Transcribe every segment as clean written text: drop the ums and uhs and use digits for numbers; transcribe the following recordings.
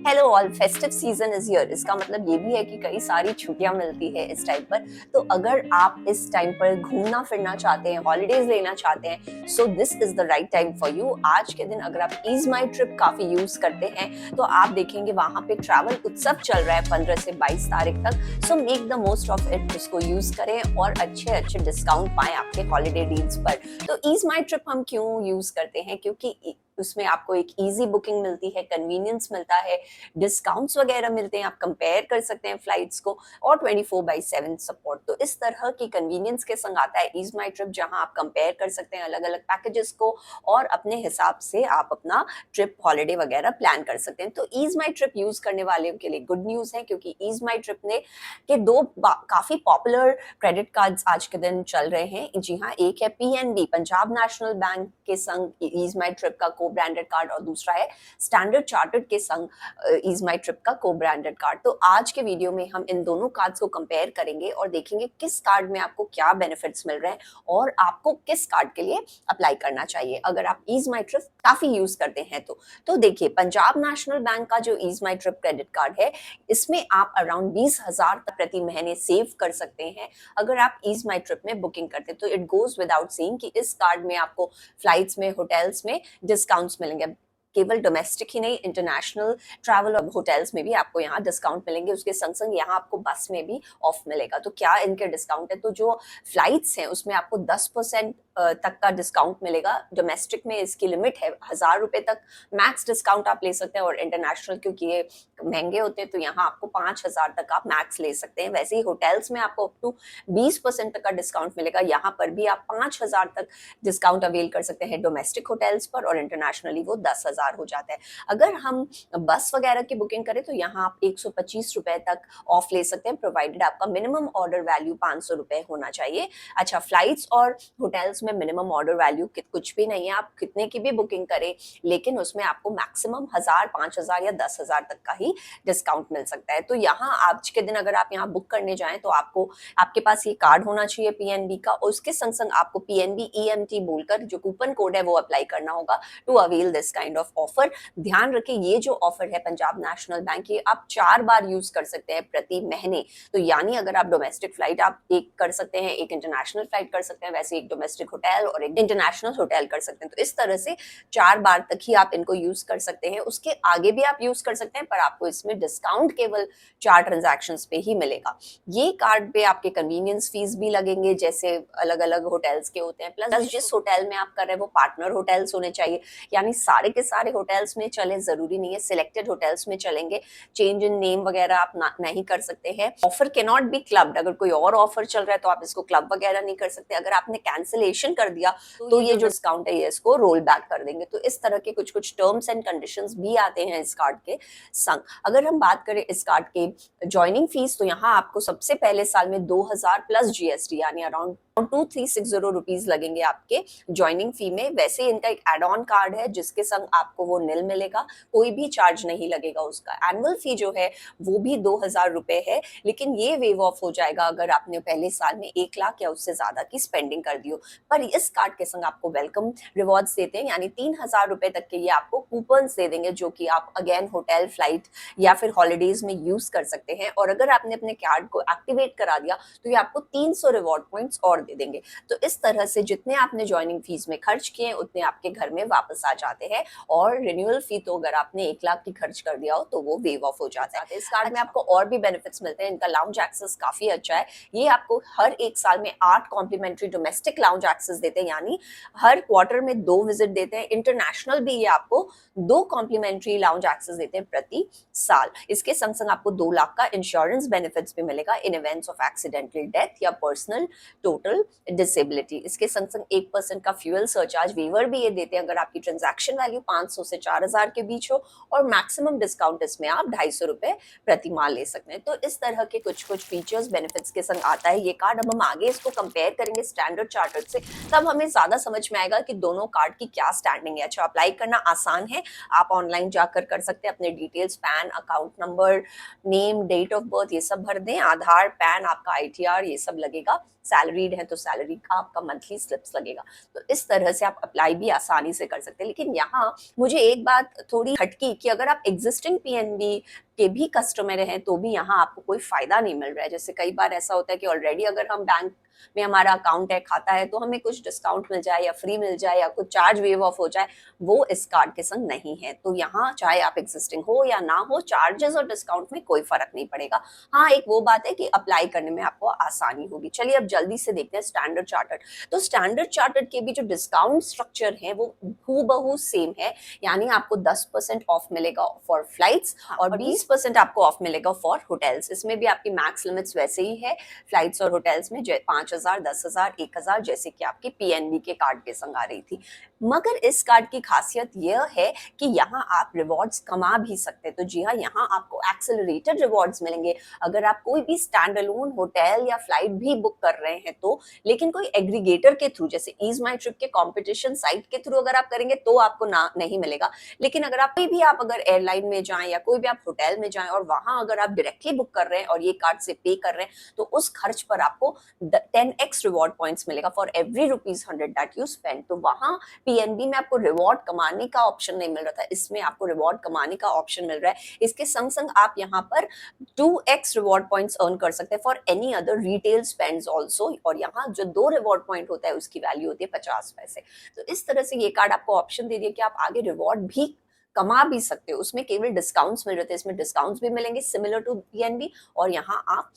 Hello all, festive season is here. इसका मतलब ये भी है कि कई सारी छुट्टियां मिलती है इस टाइम पर। तो अगर आप इस टाइम पर घूमना फिरना चाहते हैं, हॉलीडेज लेना चाहते हैं, so this is the right time for you. आज के दिन अगर आप ईज माई ट्रिप काफी यूज करते हैं तो आप देखेंगे वहां पे ट्रैवल उत्सव चल रहा है 15 से 22 तारीख तक। So make the most of it, उसको यूज करें और अच्छे अच्छे डिस्काउंट पाएं आपके हॉलीडे डील्स पर। तो ईज माई ट्रिप हम क्यों यूज करते हैं? क्योंकि उसमें आपको एक इजी बुकिंग मिलती है, कन्वीनियंस मिलता है, डिस्काउंट्स वगैरह मिलते हैं, आप कंपेयर कर सकते हैं फ्लाइट्स को, और 24/7 सपोर्ट। तो इस तरह की कन्वीनियंस के संग आता है ईज माई ट्रिप, जहां आप कंपेयर कर सकते हैं अलग अलग पैकेजेस को और अपने हिसाब से आप अपना ट्रिप हॉलीडे वगैरह प्लान कर सकते हैं। तो ईज माई ट्रिप यूज करने वाले के लिए गुड न्यूज है, क्योंकि ईज माई ट्रिप ने के दो काफी पॉपुलर क्रेडिट कार्ड्स आज के दिन चल रहे हैं। जी हाँ, एक है पीएनबी, पंजाब नेशनल बैंक के संग ईज माई ट्रिप का को ब्रांडेड कार्ड, और दूसरा है स्टैंडर्ड चार्टर्ड के संग ईज माई ट्रिप का को ब्रांडेड कार्ड। तो आज के वीडियो में हम इन दोनों कार्ड्स को कंपेयर करेंगे और देखेंगे किस कार्ड में आपको क्या बेनिफिट्स मिल रहे हैं और आपको किस कार्ड के लिए अप्लाई करना चाहिए अगर आप ईज माई ट्रिप काफी यूज करते हैं। तो देखिए, पंजाब नेशनल बैंक का जो ईज माई ट्रिप क्रेडिट कार्ड है, इसमें आप अराउंड 20,000 तक प्रति महीने सेव कर सकते हैं अगर आप ईज माई ट्रिप में बुकिंग करते हैं। तो इट गोज विदाउट सेइंग कि इस कार्ड में आपको फ्लाइट्स में, होटल्स में डिस्काउंट्स मिलेंगे। केवल डोमेस्टिक ही नहीं, इंटरनेशनल ट्रैवल और होटल्स में भी आपको यहाँ डिस्काउंट मिलेंगे। उसके संग संग यहाँ आपको बस में भी ऑफ मिलेगा। तो क्या इनके डिस्काउंट है? तो जो फ्लाइट्स हैं उसमें आपको 10% तक का डिस्काउंट मिलेगा। डोमेस्टिक में इसकी लिमिट है 1,000 रुपए तक मैक्स डिस्काउंट आप ले सकते हैं, और इंटरनेशनल क्योंकि ये महंगे होते हैं तो यहाँ आपको 5,000 तक आप मैक्स ले सकते हैं। वैसे ही होटल्स में आपको अप टू 20% तक का डिस्काउंट मिलेगा। यहाँ पर भी आप 5,000 तक डिस्काउंट अवेल कर सकते हैं डोमेस्टिक होटल्स पर, और इंटरनेशनली वो 10,000 हो जाता है। अगर हम बस वगैरह की बुकिंग करें तो यहाँ आप 125 रुपए तक ऑफ ले सकते हैं, प्रोवाइडेड आपका मिनिमम ऑर्डर वैल्यू 500 रुपए होना चाहिए। अच्छा, फ्लाइट्स और होटल्स में मिनिमम ऑर्डर वैल्यू कुछ भी नहीं है, आप कितने की भी बुकिंग करें, लेकिन उसमें आपको मैक्सिमम 1,000, 5,000 या 10,000 तक का ही डिस्काउंट मिल सकता है। तो यहाँ आज के दिन अगर आप यहाँ बुक करने जाएं तो आपको आपके पास ये कार्ड होना चाहिए पीएनबी का, और उसके संग संग आपको पीएनबी ईएमटी बोलकर जो कूपन कोड है वो अप्लाई करना होगा to avail this kind of offer. ध्यान रखें, ये जो ऑफर है पंजाब नेशनल बैंक की, आप 4 बार यूज कर सकते हैं प्रति महीने। तो यानी अगर आप डोमेस्टिक फ्लाइट आप एक कर सकते हैं, एक इंटरनेशनल फ्लाइट कर सकते हैं, वैसे एक डोमेस्टिक होटल और एक इंटरनेशनल होटल कर सकते हैं। तो इस तरह से 4 बार तक ही आप इनको यूज कर सकते हैं। उसके आगे भी आप यूज कर सकते हैं, पर आपको इसमें डिस्काउंट केवल 4 ट्रांजैक्शन पे ही मिलेगा। ये कार्ड पे आपके कन्वीनियंस फीस भी लगेंगे, जैसे अलग अलग होटल्स के होते हैं। प्लस जिस होटल में आप कर रहे हैं वो पार्टनर होटल्स होने चाहिए, यानी सारे के सारे होटल्स में चले, जरूरी नहीं है सिलेक्टेड होटल्स में चलेंगे। चेंज इन नेम वगैरह आप नहीं कर सकते हैं। Offer can not be clubbed, अगर कोई और ऑफर चल रहा है तो आप इसको क्लब वगैरह नहीं कर सकते। अगर आपने कैंसिलेशन कर दिया तो ये जो डिस्काउंट है ये इसको रोल बैक कर देंगे। तो इस तरह के कुछ कुछ टर्म्स एंड कंडीशंस भी आते हैं इस कार्ड के संग। अगर हम बात करें इस कार्ड के ज्वाइनिंग फीस, तो यहाँ आपको सबसे पहले साल में 2,000 प्लस जीएसटी यानी अराउंड 2,360 रुपीज लगेंगे आपके ज्वाइनिंग फी में। वैसे इनका एक एड ऑन कार्ड है जिसके संग आपको वो निल मिलेगा, कोई भी चार्ज नहीं लगेगा उसका। एनुअल फी जो है वो भी 2,000 रुपए है, लेकिन ये वेव ऑफ हो जाएगा अगर आपने पहले साल में 1 लाख या उससे ज्यादा की स्पेंडिंग कर दी हो। पर इस कार्ड के संग आपको वेलकम रिवॉर्ड्स देते हैं, यानी 3,000 रुपए तक के ये आपको कूपन्स दे देंगे, जो कि आप अगेन होटल, फ्लाइट या फिर हॉलीडेज में यूज कर सकते हैं। और अगर आपने अपने कार्ड को एक्टिवेट करा दिया तो ये आपको 300 रिवॉर्ड पॉइंट्स और दे देंगे। तो इस तरह से जितने आपने ज्वाइनिंग फीस में खर्च किए उतने आपके घर में वापस आ जाते हैं। और रिन्यूअल फी तो अगर आपने 1 लाख की खर्च कर दिया हो तो वो वेव ऑफ हो जाता है। इस कार्ड में आपको और भी बेनिफिट्स मिलते हैं। इनका लाउंज एक्सेस काफी अच्छा है। ये आपको हर एक साल में 8 कॉम्प्लीमेंट्री डोमेस्टिक लाउंज एक्सेस देते हैं, यानी हर क्वार्टर में 2 विजिट देते हैं। इंटरनेशनल भी ये आपको 2 कॉम्प्लीमेंट्री लाउंज एक्सेस देते हैं प्रति साल। इसके संग संग आपको 2 लाख का इंश्योरेंस बेनिफिट्स भी मिलेगा इन इवेंट्स ऑफ एक्सीडेंटल डेथ या पर्सनल टोटल डिसेबिलिटी। इसके संग संग 1% का फ्यूल सरचार्ज वेवर भी ये देते हैं अगर आपकी ट्रांजैक्शन वैल्यू 500 से 4,000 के बीच हो, और मैक्सिमम डिस्काउंट इसमें आप 250 रुपए प्रति माह ले सकते हैं। तो इस तरह के कुछ कुछ फीचर्स बेनिफिट्स के संग आता है ये कार्ड। अब हम आगे इसको कंपेयर करेंगे स्टैंडर्ड चार्टर्ड से, तब हमें ज्यादा समझ में आएगा कि दोनों कार्ड की क्या स्टैंडिंग है। अच्छा, अप्लाई करना आसान है, आप ऑनलाइन जाकर कर सकते हैं। अपने details, PAN, account number, name, date of birth ये सब भर दें, आधार, पैन, आपका आईटीआर ये सब लगेगा। सैलरीड हैं तो सैलरी का आपका मंथली स्लिप्स लगेगा। तो इस तरह से आप अप्लाई भी आसानी से कर सकते हैं। लेकिन यहाँ मुझे एक बात थोड़ी खटकी कि अगर आप एग्जिस्टिंग पीएनबी के भी कस्टमर हैं तो भी यहाँ आपको कोई फायदा नहीं मिल रहा है। जैसे कई बार ऐसा होता है कि ऑलरेडी अगर हम बैंक में हमारा अकाउंट है, खाता है, तो हमें कुछ डिस्काउंट मिल जाए या फ्री मिल जाए या कुछ चार्ज वेव ऑफ हो जाए, वो इस कार्ड के संग नहीं है। तो यहाँ चाहे आप एग्जिस्टिंग हो या ना हो, चार्जेस और डिस्काउंट में कोई फर्क नहीं पड़ेगा। हाँ, एक वो बात है कि अप्लाई करने में आपको आसानी होगी। चलिए अब जल्दी से देखते हैं स्टैंडर्ड चार्टर्ड। तो स्टैंडर्ड चार्टर्ड के भी जो डिस्काउंट स्ट्रक्चर है वो हूबहू सेम है, यानी आपको 10% ऑफ मिलेगा फॉर फ्लाइट्स और 20% आपको ऑफ मिलेगा फॉर होटल्स। इसमें भी आपकी मैक्स लिमिट्स वैसे ही है फ्लाइट्स और होटल्स में, 5,000, 10,000, 1,000 जैसे कि आपकी पीएनबी के कार्ड के संग आ रही थी। मगर इस कार्ड की खासियत यह है कि यहाँ आप रिवॉर्ड्स कमा भी सकते हैं। तो जी हाँ, यहाँ आपको एक्सेलरेटेड रिवॉर्ड्स मिलेंगे अगर आप कोई भी स्टैंड अलोन होटल या फ्लाइट भी बुक कर रहे हैं तो। लेकिन कोई एग्रीगेटर के थ्रू, जैसे ईज माई ट्रिप के कंपटीशन साइट के थ्रू अगर आप करेंगे तो आपको ना नहीं मिलेगा। लेकिन अगर आप कोई भी आप अगर एयरलाइन में जाएं या कोई भी आप होटल में जाएं और वहां अगर आप डायरेक्टली बुक कर रहे हैं और ये कार्ड से पे कर रहे हैं तो उस खर्च पर आपको 10x रिवॉर्ड पॉइंट्स मिलेगा for every ₹100 that you spend. तो वहां पीएनबी में आपको रिवॉर्ड कमाने का ऑप्शन नहीं मिल रहा था, इसमें आपको रिवॉर्ड कमाने का ऑप्शन मिल रहा है। इसके संग संग आप यहाँ पर 2x रिवॉर्ड पॉइंट्स अर्न कर सकते हैं for any other retail spends also. और यहाँ जो 2 रिवॉर्ड पॉइंट होता है उसकी वैल्यू होती है 50 पैसे। तो इस तरह से ये कार्ड आपको ऑप्शन दे दिया कि आप आगे रिवॉर्ड भी कमा भी सकते हो। उसमें केवल डिस्काउंट्स मिल रहे थे, इसमें डिस्काउंट्स भी मिलेंगे सिमिलर टू पीएनबी और यहाँ आप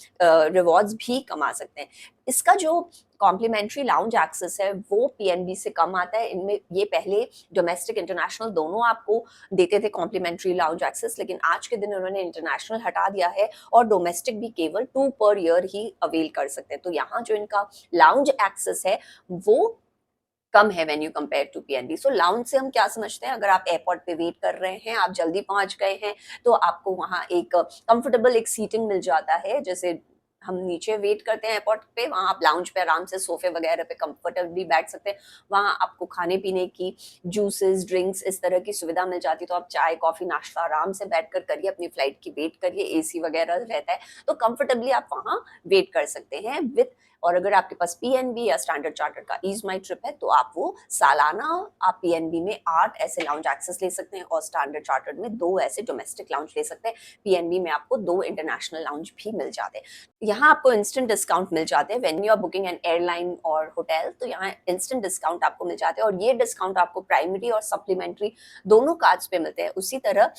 रिवॉर्ड्स भी कमा सकते हैं। इसका जो कॉम्प्लीमेंट्री लाउंज एक्सेस है वो पीएनबी से कम आता है। इनमें ये पहले डोमेस्टिक इंटरनेशनल दोनों आपको देते थे कॉम्प्लीमेंट्री लाउंज एक्सेस, लेकिन आज के दिन उन्होंने इंटरनेशनल हटा दिया है और डोमेस्टिक भी केवल 2 पर ईयर ही अवेल कर सकते हैं। तो यहाँ जो इनका लाउंज एक्सेस है वो कम है when you compare to PNB. So lounge से हम क्या समझते हैं, अगर आप एयरपोर्ट पे वेट कर रहे हैं, आप जल्दी पहुंच गए हैं तो आपको वहां एक कंफर्टेबल एक सीटिंग मिल जाता है। जैसे हम नीचे वेट करते हैं एयरपोर्ट पे, वहां आप लाउंज पे आराम से सोफे वगैरह पे कंफर्टेबली बैठ सकते हैं। वहां आपको खाने पीने की जूसेस, ड्रिंक्स इस तरह की सुविधा मिल जाती है। तो आप चाय, कॉफी, नाश्ता आराम से बैठकर करिए, अपनी फ्लाइट की वेट करिए, एसी वगैरह रहता है तो कंफर्टेबली आप वहां वेट कर सकते हैं विद। और अगर आपके पास पीएनबी या स्टैंडर्ड चार्टर का ईज माई ट्रिप है तो आप वो सालाना आप पीएनबी में 8 ऐसे लाउंज एक्सेस ले सकते हैं और स्टैंडर्ड चार्टर में 2 ऐसे डोमेस्टिक लाउंज ले सकते हैं। पीएनबी में आपको 2 इंटरनेशनल लाउंज भी मिल जाते हैं। यहाँ आपको इंस्टेंट डिस्काउंट मिल जाते हैं when you are booking an airline और होटल। तो यहाँ इंस्टेंट डिस्काउंट आपको मिल जाते हैं और ये डिस्काउंट आपको प्राइमरी और सप्लीमेंट्री दोनों कार्ड्स पे मिलते हैं। उसी तरह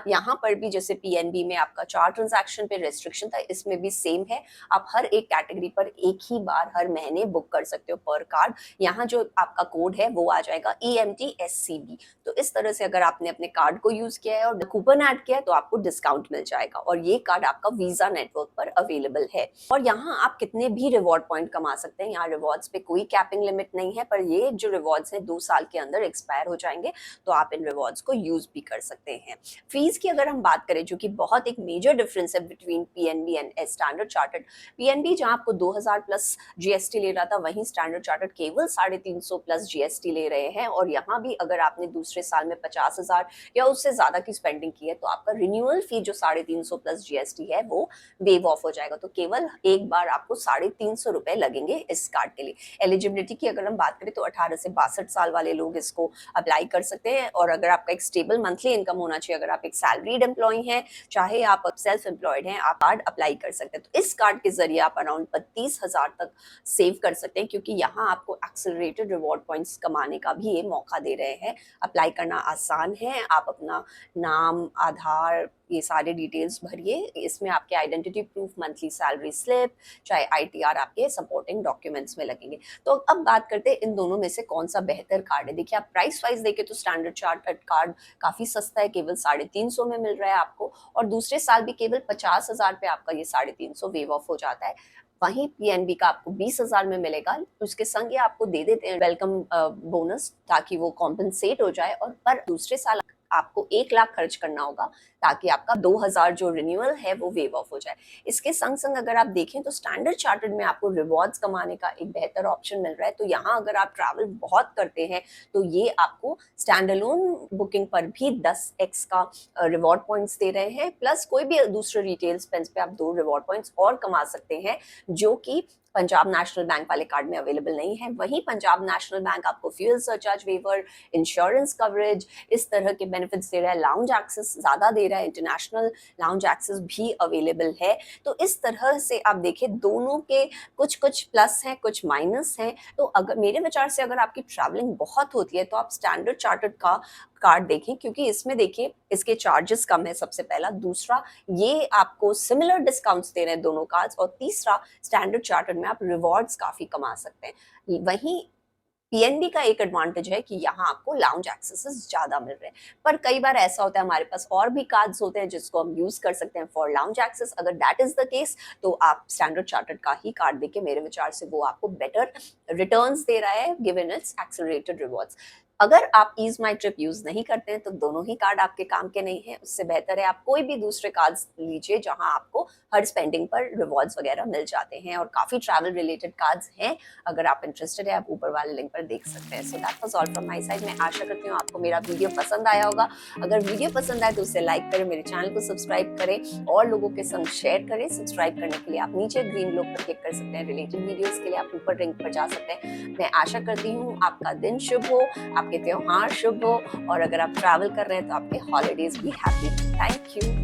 यहाँ पर भी जैसे पीएनबी में आपका 4 ट्रांजैक्शन पे रेस्ट्रिक्शन था, इसमें भी सेम है। आप हर एक कैटेगरी पर एक ही बार हर महीने बुक कर सकते हो पर कार्ड। यहाँ जो आपका कोड है वो आ जाएगा EMTSCB। तो इस तरह से अगर आपने अपने कार्ड को यूज किया है और कूपन ऐड किया है तो आपको डिस्काउंट मिल जाएगा और ये कार्ड आपका वीजा नेटवर्क पर अवेलेबल है। और यहाँ आप कितने भी रिवॉर्ड पॉइंट कमा सकते हैं। यहाँ रिवॉर्ड्स पे कोई कैपिंग लिमिट नहीं है, पर ये जो रिवॉर्ड्स हैं 2 साल के अंदर एक्सपायर हो जाएंगे तो आप इन रिवॉर्ड्स को यूज भी कर सकते हैं। फीस की अगर हम बात करें, जो कि बहुत एक मेजर डिफरेंस है between PNB and standard chartered. PNB जहां आपको 2,000 प्लस जीएसटी ले रहा था, वहीं स्टैंडर्ड चार्टर्ड केवल 350 प्लस जीएसटी ले रहे हैं। और यहाँ भी अगर आपने दूसरे साल में 50,000 या उससे ज्यादा की स्पेंडिंग की है तो आपका रिन्यूअल फी जो 350 प्लस जीएसटी है वो वेव ऑफ हो जाएगा। तो केवल एक बार आपको 350 रुपए लगेंगे इस कार्ड के लिए। एलिजिबिलिटी की अगर हम बात करें तो 18 से 62 साल वाले लोग इसको अप्लाई कर सकते हैं। और अगर आपका एक स्टेबल मंथली इनकम होना चाहिए, अगर आप एक सैलरीड एम्प्लॉय हैं, चाहे आप सेल्फ एम्प्लॉयड हैं, आप कार्ड अप्लाई कर सकते हैं। तो इस कार्ड के जरिए आप अराउंड 32,000 तक सेव कर सकते हैं, क्योंकि यहाँ आपको एक्सेलरेटेड रिवॉर्ड पॉइंट्स कमाने का भी ये मौका दे रहे हैं। अप्लाई करना आसान है, आप अपना नाम, आधार, ये सारे डिटेल्स भरिए। इसमें आपके identity proof, monthly salary slip, चाहे आईटीआर आपके सपोर्टिंग डॉक्यूमेंट्स में लगेंगे। तो अब बात करते हैं इन दोनों में से कौन सा बेहतर कार्ड है। देखिए, आप प्राइस वाइज देखें तो स्टैंडर्ड चार्टर्ड कार्ड काफी सस्ता है, केवल 350 में मिल रहा है आपको और दूसरे साल भी केवल 50,000 पे आपका ये 350 वेव ऑफ हो जाता है। वहीं पीएनबी का आपको 20,000 में मिलेगा। उसके संग ये आपको दे देते हैं वेलकम बोनस, ताकि वो कॉम्पनसेट हो जाए। और पर दूसरे साल आपको 1 लाख खर्च करना होगा ताकि आपका 2,000 जो रिन्यूअल है वो वेव ऑफ हो जाए। इसके संग संग अगर आप देखें तो स्टैंडर्ड चार्टर्ड में आपको रिवॉर्ड्स कमाने का एक बेहतर ऑप्शन मिल रहा है। तो यहाँ अगर आप ट्रैवल बहुत करते हैं तो ये आपको स्टैंड अलोन बुकिंग पर भी 10x का रिवॉर्ड पॉइंट्स दे रहे हैं, प्लस कोई भी दूसरे रिटेल स्पेंस पे आप 2 रिवॉर्ड पॉइंट्स और कमा सकते हैं, जो कि पंजाब नेशनल बैंक वाले कार्ड में अवेलेबल नहीं है। वहीं पंजाब नेशनल बैंक आपको fuel surcharge waiver, insurance coverage, इस तरह के बेनिफिट्स दे रहा है, लाउंज एक्सेस ज़्यादा दे रहा है, इंटरनेशनल लाउंज एक्सेस भी अवेलेबल है। तो इस तरह से आप देखें दोनों के कुछ कुछ प्लस हैं, कुछ माइनस हैं। तो अगर मेरे विचार से अगर आपकी ट्रैवलिंग बहुत होती है तो आप स्टैंडर्ड चार्टर्ड का कार्ड देखें, क्योंकि इसमें देखिए इसके चार्जेस कम है सबसे पहला, दूसरा ये आपको सिमिलर डिस्काउंट्स दे रहे हैं दोनों कार्ड्स, और तीसरा स्टैंडर्ड चार्टर्ड में आप रिवॉर्ड्स काफी कमा सकते हैं। वहीं पीएनबी का एक एडवांटेज है कि यहाँ आपको लाउंज एक्सेसेस ज्यादा मिल रहे हैं। पर कई बार ऐसा होता है हमारे पास और भी कार्ड्स होते हैं जिसको हम यूज कर सकते हैं फॉर लाउंज एक्सेस। अगर दैट इज द केस तो आप स्टैंडर्ड चार्टर्ड का ही कार्ड देके, मेरे विचार से वो आपको बेटर रिटर्न्स दे रहा है गिवन इट्स एक्सेलरेटेड रिवॉर्ड्स। अगर आप ईज माई ट्रिप यूज नहीं करते हैं तो दोनों ही कार्ड आपके काम के नहीं है। उससे बेहतर है आप कोई भी दूसरे कार्ड्स लीजिए जहां आपको हर स्पेंडिंग पर रिवॉर्ड्स वगैरह मिल जाते हैं, और काफी ट्रैवल रिलेटेड कार्ड्स हैं। अगर आप इंटरेस्टेड है आप ऊपर वाले लिंक पर देख सकते हैं। So that was all from my side. मैं आशा करती हूँ आपको मेरा वीडियो पसंद आया होगा। अगर वीडियो पसंद आए तो उसे लाइक करें, मेरे चैनल को सब्सक्राइब करें और लोगों के संग शेयर करें। सब्सक्राइब करने के लिए आप नीचे ग्रीन ग्लो पर क्लिक कर सकते हैं। रिलेटेड वीडियोस के लिए आप ऊपर लिंक पर जा सकते हैं। मैं आशा करती हूँ आपका दिन शुभ हो, आपके त्योहार शुभ हो, और अगर आप ट्रैवल कर रहे हैं तो आपके हॉलीडेज भी हैप्पी। Thank you.